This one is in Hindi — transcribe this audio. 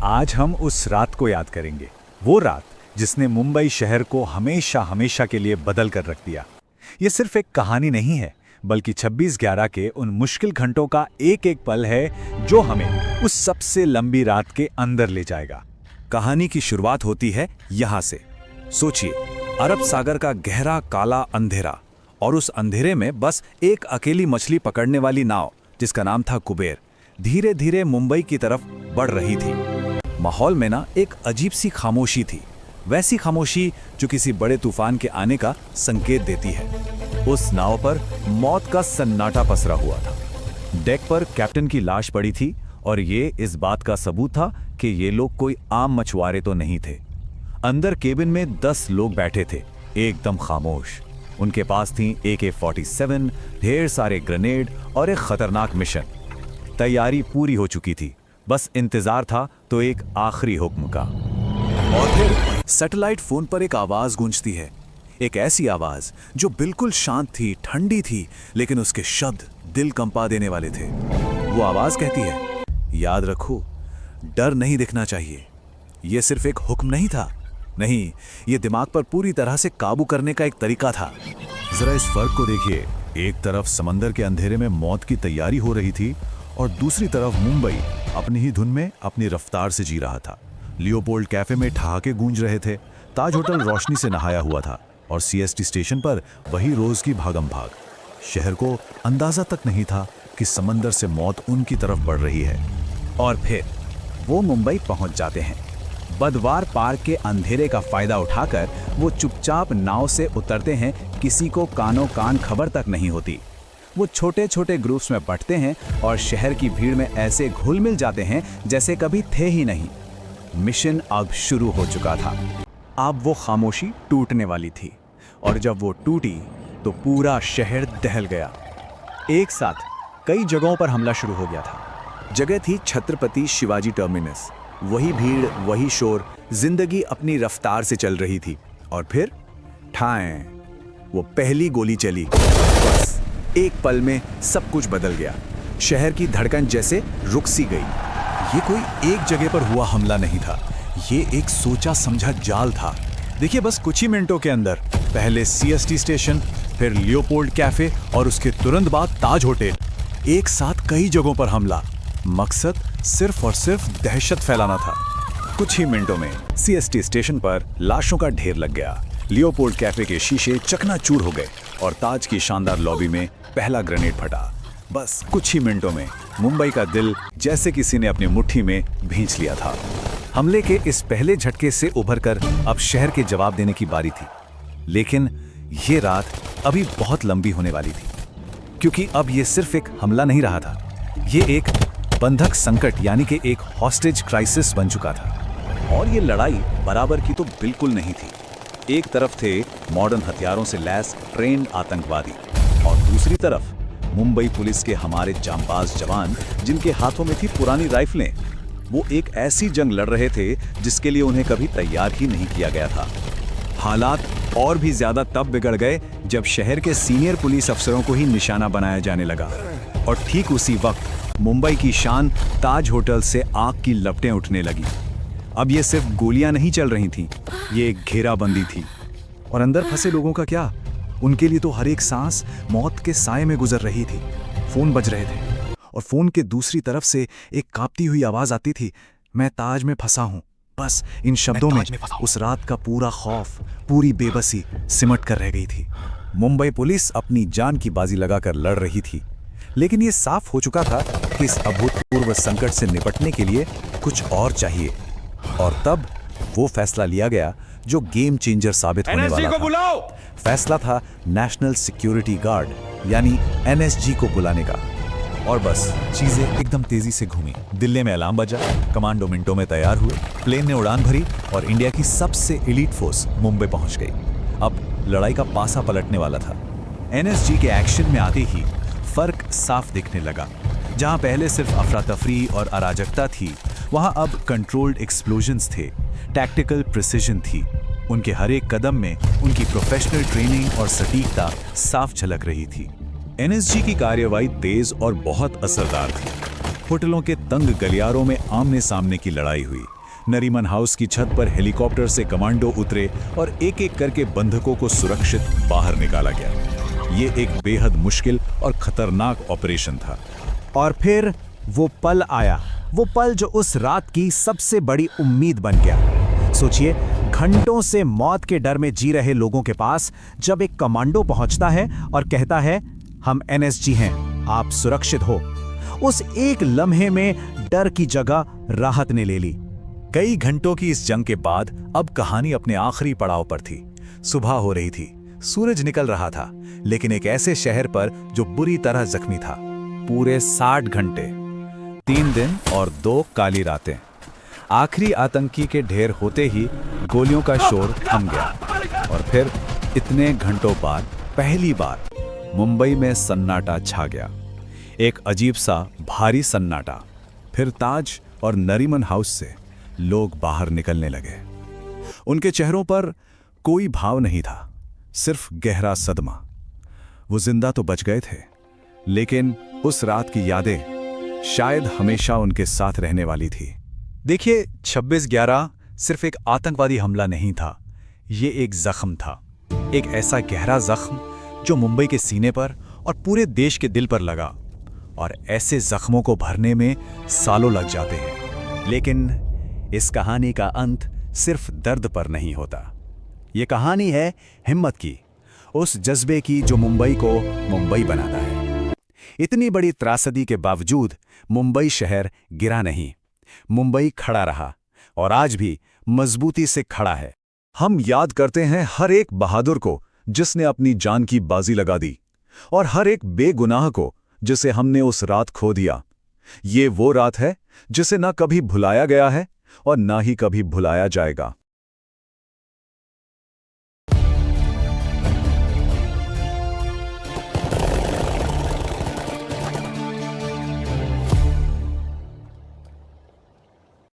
आज हम उस रात को याद करेंगे, वो रात जिसने मुंबई शहर को हमेशा हमेशा के लिए बदल कर रख दिया। ये सिर्फ एक कहानी नहीं है, बल्कि 26/11 के उन मुश्किल घंटों का एक एक पल है जो हमें उस सबसे लंबी रात के अंदर ले जाएगा। कहानी की शुरुआत होती है यहाँ से। सोचिए, अरब सागर का गहरा काला अंधेरा, और उस अंधेरे में बस एक अकेली मछली पकड़ने वाली नाव जिसका नाम था कुबेर धीरे धीरे मुंबई की तरफ बढ़ रही थी। माहौल में ना एक अजीब सी खामोशी थी, वैसी खामोशी जो किसी बड़े तूफान के आने का संकेत देती है। उस नाव पर मौत का सन्नाटा पसरा हुआ था। डेक पर कैप्टन की लाश पड़ी थी और ये इस बात का सबूत था कि ये लोग कोई आम मछुआरे तो नहीं थे। अंदर केबिन में 10 लोग बैठे थे, एकदम खामोश। उनके पास थी AK-47, ढेर सारे ग्रेनेड और एक खतरनाक मिशन। तैयारी पूरी हो चुकी थी, बस इंतजार था तो एक आखिरी हुक्म का। और फिर सैटेलाइट फोन पर एक आवाज गूंजती है, एक ऐसी आवाज जो बिल्कुल शांत थी, ठंडी थी, लेकिन उसके शब्द दिल कंपा देने वाले थे। वो आवाज कहती है, याद रखो, डर नहीं दिखना चाहिए। ये सिर्फ एक हुक्म नहीं था, नहीं, ये दिमाग पर पूरी तरह से काबू करने का एक तरीका था। जरा इस फर्क को देखिए, एक तरफ समंदर के अंधेरे में मौत की तैयारी हो रही थी और दूसरी तरफ मुंबई अपनी ही धुन में अपनी रफ्तार से जी रहा था। लियोपोल्ड कैफे में ठहाके गूंज रहे थे, ताज होटल रोशनी से नहाया हुआ था और CST स्टेशन पर वही रोज की भागम भाग। शहर को अंदाजा तक नहीं था कि समंदर से मौत उनकी तरफ बढ़ रही है। और फिर वो मुंबई पहुंच जाते हैं। बदवार पार्क के अंधेरे का फायदा उठाकर वो चुपचाप नाव से उतरते हैं, किसी को कानों कान खबर तक नहीं होती। वो छोटे छोटे ग्रुप्स में बंटते हैं और शहर की भीड़ में ऐसे घुल मिल जाते हैं जैसे कभी थे ही नहीं। मिशन अब शुरू हो चुका था। अब वो खामोशी टूटने वाली थी, और जब वो टूटी तो पूरा शहर दहल गया। एक साथ कई जगहों पर हमला शुरू हो गया था। जगह थी छत्रपति शिवाजी टर्मिनस। वही भीड़, वही शोर, जिंदगी अपनी रफ्तार से चल रही थी। और फिर ठाएं, वो पहली गोली चली। बस एक पल में सब कुछ बदल गया। शहर की धड़कन जैसे रुक सी गई। ये कोई एक जगह पर हुआ हमला नहीं था, ये एक सोचा समझा जाल था। देखिए, बस कुछ ही मिनटों के अंदर पहले CST स्टेशन, फिर लियोपोल्ड कैफे और उसके तुरंत बाद ताज होटल, एक साथ कई जगहों पर हमला। मकसद सिर्फ और सिर्फ दहशत फैलाना था। कुछ ही मिनटों में CST स्टेशन पर लाशों का ढेर लग गया, लियोपोल्ड कैफे के शीशे चकनाचूर हो गए और ताज की शानदार लॉबी में पहला ग्रेनेड फटा। बस कुछ ही मिनटों में मुंबई का दिल जैसे किसी ने अपनी मुट्ठी में भींच लिया था। हमले के इस पहले झटके से उभरकर अब शहर के जवाब देने की बारी थी। लेकिन ये रात अभी बहुत लंबी होने वाली थी, क्योंकि अब ये सिर्फ एक हमला नहीं रहा था, ये एक बंधक संकट यानी कि एक हॉस्टेज क्राइसिस बन चुका था। और ये लड़ाई बराबर की तो बिल्कुल नहीं थी। एक तरफ थे मॉडर्न हथियारों से लैस ट्रेंड आतंकवादी, और दूसरी तरफ मुंबई पुलिस के हमारे जांबाज जवान जिनके हाथों में थी पुरानी राइफलें। वो एक ऐसी जंग लड़ रहे थे जिसके लिए उन्हें कभी तैयार ही नहीं किया गया था। हालात और भी ज्यादा तब बिगड़ गए जब शहर के सीनियर पुलिस अफसरों को ही निशाना बनाया जाने लगा। और ठीक उसी वक्त मुंबई की शान ताज होटल से आग की लपटें उठने लगी। अब ये सिर्फ गोलियां नहीं चल रही थीं, ये एक घेराबंदी थी। और अंदर फंसे लोगों का क्या? उनके लिए तो हर एक सांस मौत के साए में गुजर रही थी। फोन बज रहे थे और फोन के दूसरी तरफ से एक कांपती हुई आवाज आती थी, मैं ताज में फंसा हूं। बस इन शब्दों में उस रात का पूरा खौफ, पूरी बेबसी सिमट कर रह गई थी। मुंबई पुलिस अपनी जान की बाजी लगाकर लड़ रही थी, लेकिन ये साफ हो चुका था कि इस अभूतपूर्व संकट से निपटने के लिए कुछ और चाहिए। और तब वो फैसला लिया गया जो गेम चेंजर साबित होने वाला था। फैसला था नेशनल सिक्योरिटी गार्ड यानी NSG को बुलाने का। और बस चीजें एकदम तेजी से घूमी। दिल्ली में अलार्म बजा, कमांडो मिनटों में तैयार हुए, प्लेन ने उड़ान भरी और इंडिया की सबसे एलीट फोर्स मुंबई पहुंच गई। अब लड़ाई का पासा पलटने वाला था। NSG के एक्शन में आते ही फर्क साफ दिखने लगा। जहां पहले सिर्फ अफरा तफरी और अराजकता थी, वहां अब कंट्रोल्ड एक्सप्लोजन्स थे, टैक्टिकल प्रिसिजन थी। उनके हर एक कदम में उनकी प्रोफेशनल ट्रेनिंग और सटीकता साफ झलक रही थी। NSG की कार्यवाही तेज और बहुत असरदार थी। होटलों के तंग गलियारों में आमने सामने की लड़ाई हुई। नरीमन हाउस की छत पर हेलीकॉप्टर से कमांडो उतरे और एक एक करके बंधकों को सुरक्षित बाहर निकाला गया। ये एक बेहद मुश्किल और खतरनाक ऑपरेशन था। और फिर वो पल आया, वो पल जो उस रात की सबसे बड़ी उम्मीद बन गया। सोचिए, घंटों से मौत के डर में जी रहे लोगों के पास जब एक कमांडो पहुंचता है और कहता है, हम एनएसजी हैं, आप सुरक्षित हो। उस एक लम्हे में डर की जगह राहत ने ले ली। कई घंटों की इस जंग के बाद अब कहानी अपने आखिरी पड़ाव पर थी। सुबह हो रही थी, सूरज निकल रहा था, लेकिन एक ऐसे शहर पर जो बुरी तरह जख्मी था। पूरे 60 घंटे, 3 दिन और 2 काली रातें। आखिरी आतंकी के ढेर होते ही गोलियों का शोर थम गया और फिर इतने घंटों बाद पहली बार मुंबई में सन्नाटा छा गया। एक अजीब सा भारी सन्नाटा। फिर ताज और नरीमन हाउस से लोग बाहर निकलने लगे। उनके चेहरों पर कोई भाव नहीं था, सिर्फ गहरा सदमा। वो जिंदा तो बच गए थे, लेकिन उस रात की यादें शायद हमेशा उनके साथ रहने वाली थी। देखिए, 26/11 सिर्फ एक आतंकवादी हमला नहीं था, ये एक जख्म था। एक ऐसा गहरा जख्म जो मुंबई के सीने पर और पूरे देश के दिल पर लगा। और ऐसे जख्मों को भरने में सालों लग जाते हैं। लेकिन इस कहानी का अंत सिर्फ दर्द पर नहीं होता। ये कहानी है हिम्मत की, उस जज्बे की जो मुंबई को मुंबई बनाता है। इतनी बड़ी त्रासदी के बावजूद मुंबई शहर गिरा नहीं, मुंबई खड़ा रहा और आज भी मजबूती से खड़ा है। हम याद करते हैं हर एक बहादुर को जिसने अपनी जान की बाजी लगा दी, और हर एक बेगुनाह को जिसे हमने उस रात खो दिया। ये वो रात है जिसे ना कभी भुलाया गया है और ना ही कभी भुलाया जाएगा।